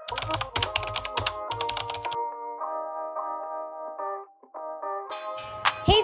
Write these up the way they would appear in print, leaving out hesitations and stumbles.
Hey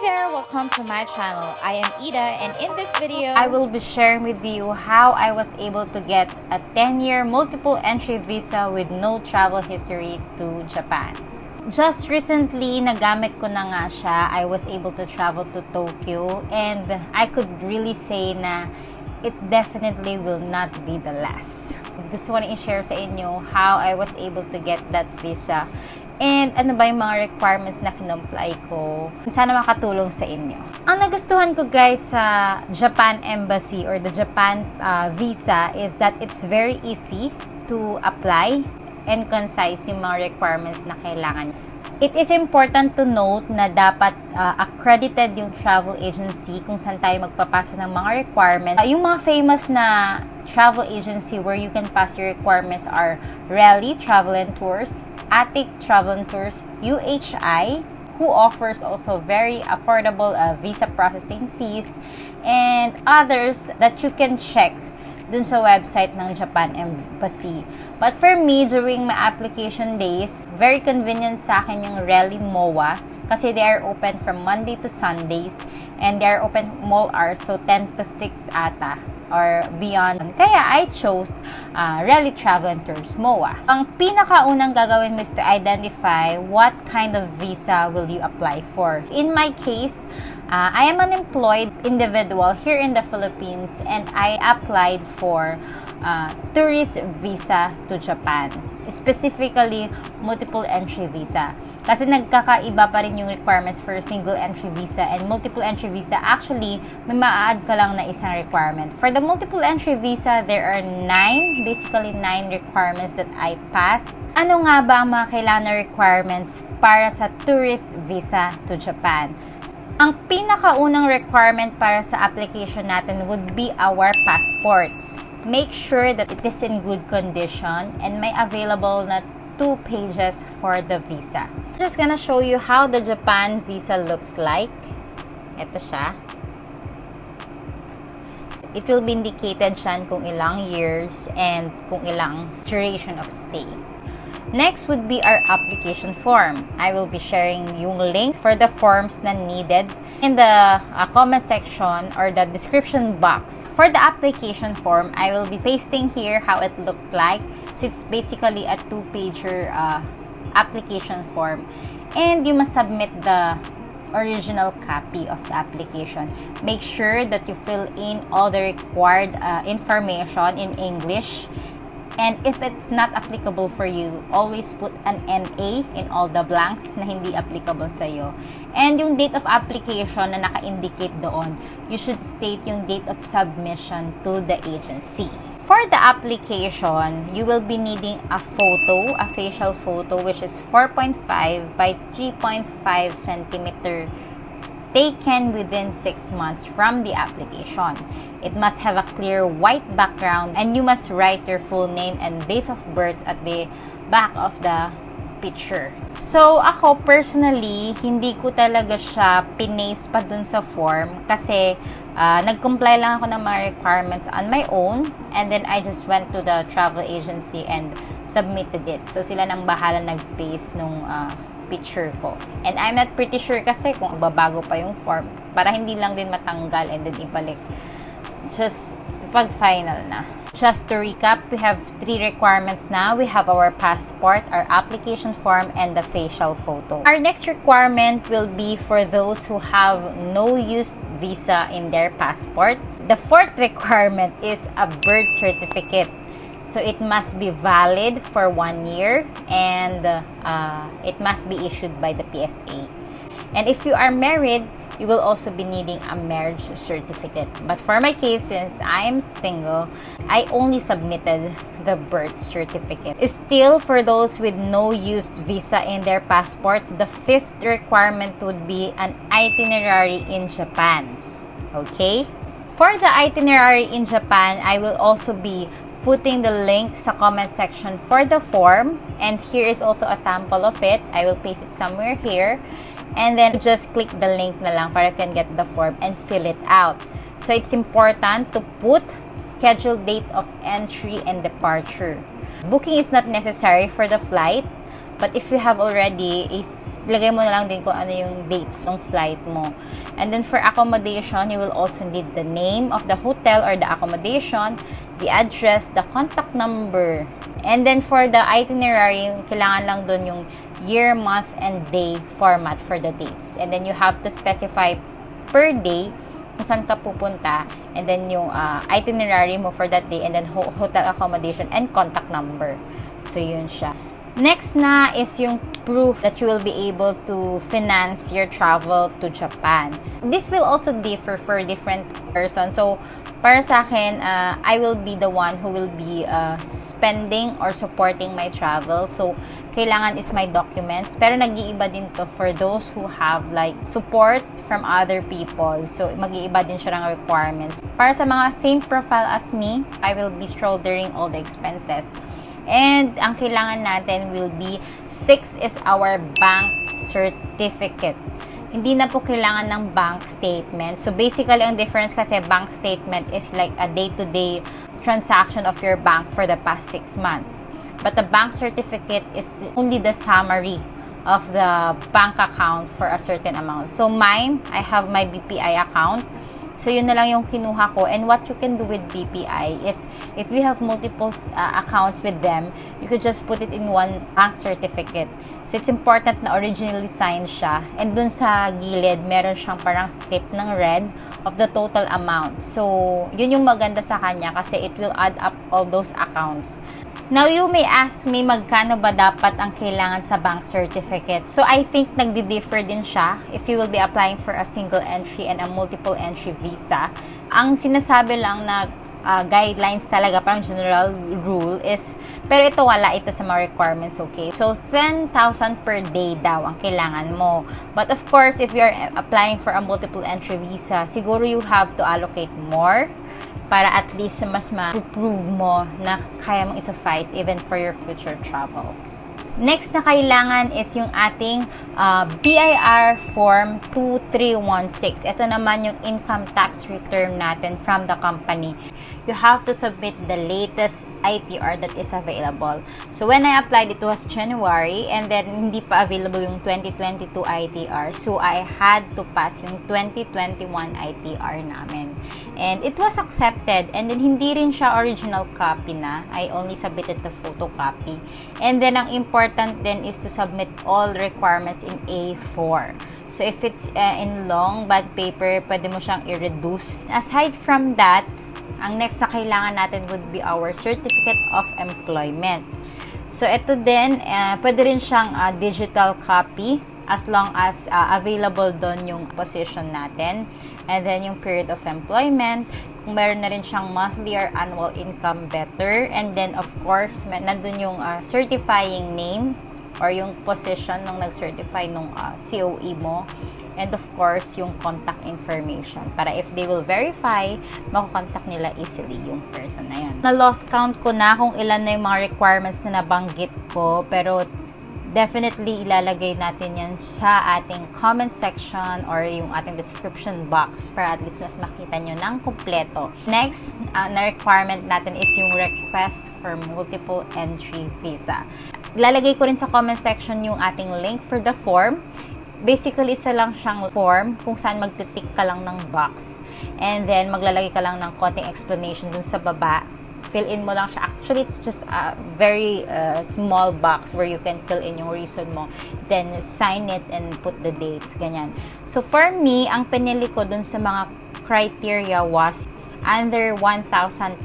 there! Welcome to my channel. I am Ida, and in this video, I will be sharing with you how I was able to get a 10-year multiple entry visa with no travel history to Japan. Just recently, nagamit ko na nga siya. I was able to travel to Tokyo, and I could really say na it definitely will not be the last. Gusto ko na i-share sa inyo how I was able to get that visa. And ano ba yung mga requirements na kinumply ko. Sana makatulong sa inyo. Ang nagustuhan ko guys sa Japan Embassy or the Japan visa is that it's very easy to apply and concise yung mga requirements na kailangan. It is important to note na dapat accredited yung travel agency kung saan tayo magpapasa ng mga requirements. Yung mga famous na travel agency where you can pass your requirements are Rally Travel and Tours, Attic Travel and Tours, UHI, who offers also very affordable visa processing fees, and others that you can check dun sa website ng Japan Embassy. But for me, during my application days, very convenient sa akin yung Rally MOA kasi they are open from Monday to Sundays and they are open mall hours, so 10 to 6 ata or beyond. Kaya I chose Rally Travel and Tours MOA. Ang pinakaunang gagawin mo is to identify what kind of visa will you apply for. In my case, I am an employed individual here in the Philippines and I applied for tourist visa to Japan. Specifically, multiple entry visa. Kasi nagkakaiba pa rin yung requirements for single entry visa and multiple entry visa. Actually, may ma-add ka lang na isang requirement. For the multiple entry visa, there are 9 requirements that I passed. Ano nga ba ang mga kailangan na requirements para sa tourist visa to Japan? Ang pinakaunang requirement para sa application natin would be our passport. Make sure that it is in good condition and may available na 2 pages for the visa. I'm just gonna show you how the Japan visa looks like. Ito siya. It will be indicated siya kung ilang years and kung ilang duration of stay. Next would be our application form. I will be sharing yung link for the forms na needed in the comment section or the description box. For the application form, I will be pasting here how it looks like. So it's basically a 2-pager application form. And you must submit the original copy of the application. Make sure that you fill in all the required information in English. And if it's not applicable for you, always put an NA in all the blanks na hindi applicable sa'yo. And yung date of application na naka-indicate doon, you should state yung date of submission to the agency. For the application, you will be needing a photo, a facial photo, which is 4.5 by 3.5 centimeter, taken within 6 months from the application. It must have a clear white background and you must write your full name and date of birth at the back of the picture. So, ako personally, hindi ko talaga siya pinaste pa dun sa form kasi nag-comply lang ako ng mga requirements on my own and then I just went to the travel agency and submitted it. So, sila nang bahala nag-paste nung picture ko. And I'm not pretty sure kasi kung babago pa yung form para hindi lang din matanggal and then ibalik. Just pag final na. Just to recap, we have 3 requirements now. We have our passport, our application form, and the facial photo. Our next requirement will be for those who have no use visa in their passport. The 4th requirement is a birth certificate. So it must be valid for 1 year and it must be issued by the PSA. And if you are married, you will also be needing a marriage certificate. But for my case, since I am single, I only submitted the birth certificate. Still, for those with no used visa in their passport, the 5th requirement would be an itinerary in Japan. Okay? For the itinerary in Japan, I will also be putting the link sa comment section for the form, and here is also a sample of it. I will paste it somewhere here, and then just click the link na lang para you can get the form and fill it out. So it's important to put scheduled date of entry and departure. Booking is not necessary for the flight, but if you have already, is lagay mo na lang din kung ano yung dates ng flight mo. And then for accommodation, you will also need the name of the hotel or the accommodation, the address, the contact number. And then for the itinerary, kailangan lang dun yung year, month, and day format for the dates. And then you have to specify per day kung saan ka pupunta, and then yung itinerary mo for that day, and then hotel accommodation and contact number. So yun siya. Next na is yung proof that you will be able to finance your travel to Japan. This will also differ for different persons. So para sa akin, I will be the one who will be spending or supporting my travel. So kailangan is my documents. Pero nag-iiba din to for those who have like support from other people. So mag-iiba din siya ng requirements. Para sa mga same profile as me, I will be shouldering all the expenses. And ang kailangan natin will be 6 is our bank certificate. Hindi na po kailangan ng bank statement. So basically, ang difference kasi bank statement is like a day-to-day transaction of your bank for the past 6 months. But the bank certificate is only the summary of the bank account for a certain amount. So mine, I have my BPI account. So yun na lang yung kinuha ko. And what you can do with BPI is, if you have multiple accounts with them, you could just put it in one bank certificate. So it's important na originally signed siya. And dun sa gilid, meron siyang parang strip ng red of the total amount. So yun yung maganda sa kanya kasi it will add up all those accounts. Now, you may ask me, magkano ba dapat ang kailangan sa bank certificate? So, I think nagdi-differ din siya if you will be applying for a single entry and a multiple entry visa. Ang sinasabi lang na guidelines talaga, parang general rule is, pero ito wala ito sa mga requirements, okay? So, 10,000 per day daw ang kailangan mo. But of course, if you're applying for a multiple entry visa, siguro you have to allocate more para at least mas ma-prove mo na kaya mong isuffice even for your future travels. Next na kailangan is yung ating BIR Form 2316. Ito naman yung income tax return natin from the company. You have to submit the latest ITR that is available. So when I applied, it was January, and then hindi pa available yung 2022 ITR. So I had to pass yung 2021 ITR namin. And it was accepted, and then hindi rin siya original copy na. I only submitted the photocopy. And then ang important din is to submit all requirements in A4. So if it's in long bad paper, pwede mo siyang i-reduce. Aside from that, ang next na kailangan natin would be our Certificate of Employment. So ito din, pwede rin siyang digital copy as long as available doon yung position natin. And then yung period of employment, kung meron na rin siyang monthly or annual income, better. And then of course, nandun yung certifying name or yung position nung nag-certify nung COE mo. And of course, yung contact information. Para if they will verify, makukontact nila easily yung person na yan. Na-lost count ko na kung ilan na yung mga requirements na nabanggit ko. Pero definitely ilalagay natin yan sa ating comment section or yung ating description box para at least mas makita nyo ng kumpleto. Next na requirement natin is yung request for multiple entry visa. Ilalagay ko rin sa comment section yung ating link for the form. Basically, isa lang siyang form kung saan magtitik ka lang ng box. And then, maglalagay ka lang ng konting explanation dun sa baba. Fill in mo lang siya. Actually, it's just a very small box where you can fill in yung reason mo. Then, sign it and put the dates. Ganyan. So, for me, ang pinili ko dun sa mga criteria was under 1,000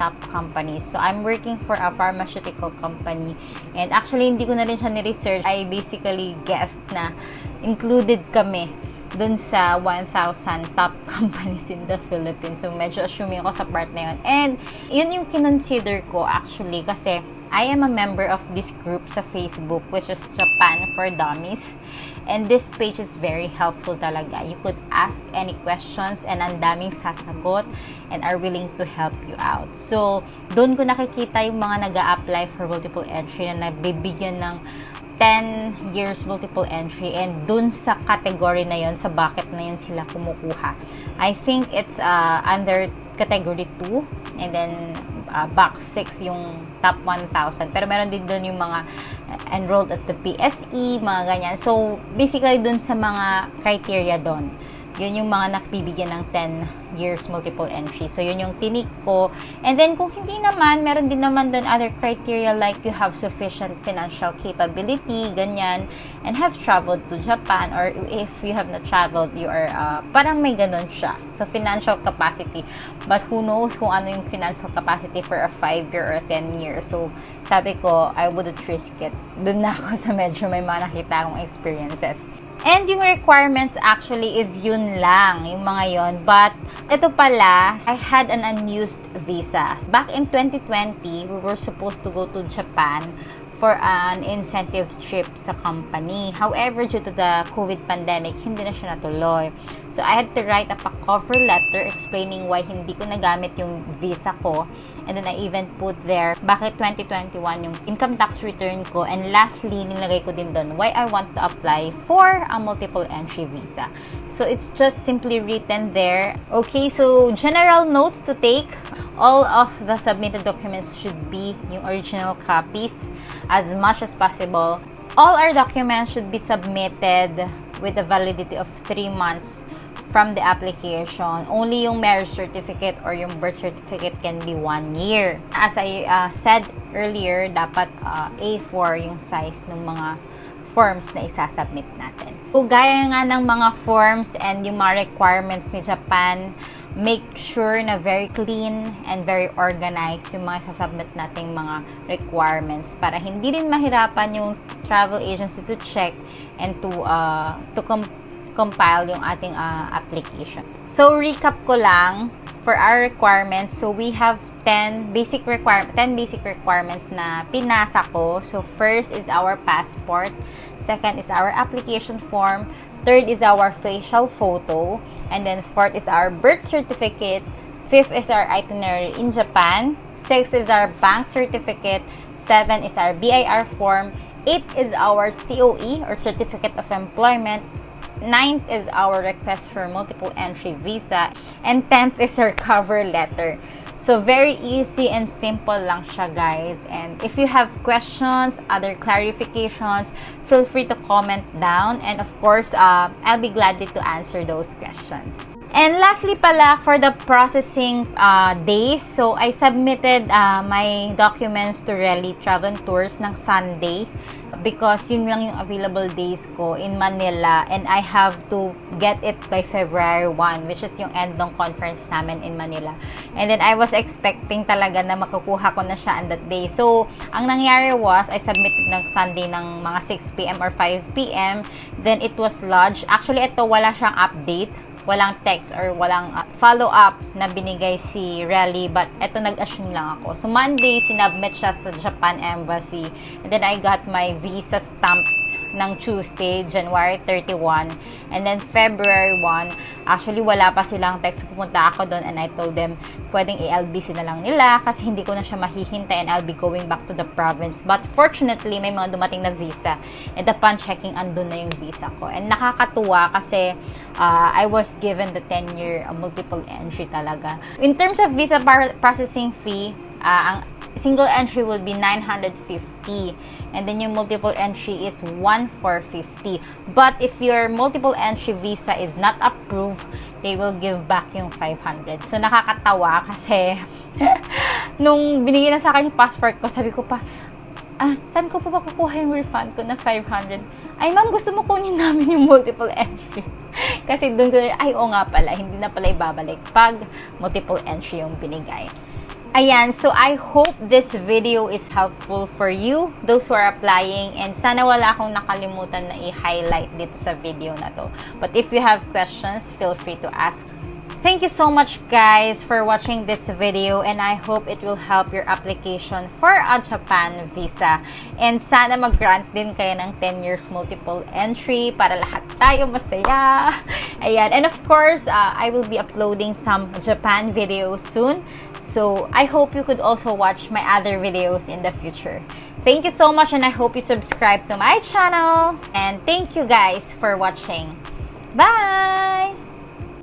top companies. So, I'm working for a pharmaceutical company. And actually, hindi ko na rin siya ni-research. I basically guessed na included kami dun sa 1,000 top companies in the Philippines. So, medyo assuming ako sa part na yun. And, yun yung kinonsider ko actually kasi I am a member of this group sa Facebook which is Japan for Dummies. And this page is very helpful talaga. You could ask any questions and ang daming sasagot and are willing to help you out. So, doon ko nakikita yung mga nag-a-apply for multiple entry na nabibigyan ng 10 years multiple entry, and dun sa category na yon, sa bucket na yun sila kumukuha. I think it's under category 2, and then box 6 yung top 1,000. Pero meron din doon yung mga enrolled at the PSE, mga ganyan. So, basically doon sa mga criteria doon, yun yung mga nakbibigyan ng 10 years multiple entry. So, yun yung tinik ko. And then, kung hindi naman, meron din naman doon other criteria like you have sufficient financial capability, ganyan, and have traveled to Japan, or if you have not traveled, you are, parang may ganun siya. So, financial capacity. But who knows kung ano yung financial capacity for a 5-year or 10 years. So, sabi ko, I wouldn't risk it. Doon na ako sa medyo may mga nakita akong experiences. And yung requirements actually is yun lang, yung mga yon. But, ito pala, I had an unused visa. Back in 2020, we were supposed to go to Japan for an incentive trip sa company. However, due to the COVID pandemic, hindi na siya natuloy. So, I had to write up a cover letter explaining why hindi ko nagamit yung visa ko. And then, I even put there, bakit 2021 yung income tax return ko. And lastly, nilagay ko din doon, why I want to apply for a multiple entry visa. So, it's just simply written there. Okay, so, general notes to take. All of the submitted documents should be yung original copies as much as possible. All our documents should be submitted with a validity of 3 months from the application. Only yung marriage certificate or yung birth certificate can be 1 year. As I said earlier, dapat A4 yung size ng mga forms na isasubmit natin. So, gaya nga ng mga forms and yung mga requirements ni Japan, make sure na very clean and very organized yung mga sasubmit nating mga requirements para hindi din mahirapan yung travel agency to check and to compile yung ating application. So, recap ko lang for our requirements. So, we have 10 basic requirements na pinasa ko. So, first is our passport. Second is our application form. Third is our facial photo. And then, fourth is our birth certificate. Fifth is our itinerary in Japan. Sixth is our bank certificate. 7 is our BIR form. 8 is our COE or certificate of employment. 9th is our request for multiple entry visa. And 10th is our cover letter. So, very easy and simple lang siya, guys. And if you have questions, other clarifications, feel free to comment down. And of course, I'll be glad to answer those questions. And lastly pala, for the processing days, so I submitted my documents to Rally Travel and Tours ng Sunday because yun lang yung available days ko in Manila, and I have to get it by February 1, which is yung end ng conference namin in Manila. And then I was expecting talaga na makukuha ko na siya on that day. So, ang nangyari was, I submitted ng Sunday ng mga 6 p.m. or 5 p.m. Then it was lodged. Actually, ito wala siyang update. Walang text or walang follow-up na binigay si Rally, but eto nag-assume lang ako. So, Monday, sinubmit siya sa Japan Embassy, and then I got my visa stamped ng Tuesday, January 31, and then February 1, actually wala pa silang text. Pumunta ako doon and I told them, pwedeng i-LBC na lang nila kasi hindi ko na siya mahihintay and I'll be going back to the province. But fortunately, may mga dumating na visa, and upon checking, andun na yung visa ko. And nakakatuwa kasi I was given the 10-year multiple entry talaga. In terms of visa processing fee, ang single entry will be 950, and then yung multiple entry is 1,450. But if your multiple entry visa is not approved, they will give back yung 500. So nakakatawa kasi nung binigyan na sa akin yung passport ko, sabi ko pa, saan ko pa kukuha yung refund ko na 500? Ay, ma'am, gusto mo kunin namin yung multiple entry. Kasi doon ko, ay, oo nga pala, hindi na pala ibabalik pag multiple entry yung binigay. Ayan, so I hope this video is helpful for you, those who are applying, and sana wala akong nakalimutan na i-highlight dito sa video na to. But if you have questions, feel free to ask. Thank you so much, guys, for watching this video, and I hope it will help your application for a Japan visa. And sana mag-grant din kayo ng 10 years multiple entry para lahat tayo masaya. Ayan, and of course, I will be uploading some Japan videos soon. So, I hope you could also watch my other videos in the future. Thank you so much, and I hope you subscribe to my channel. And thank you guys for watching. Bye!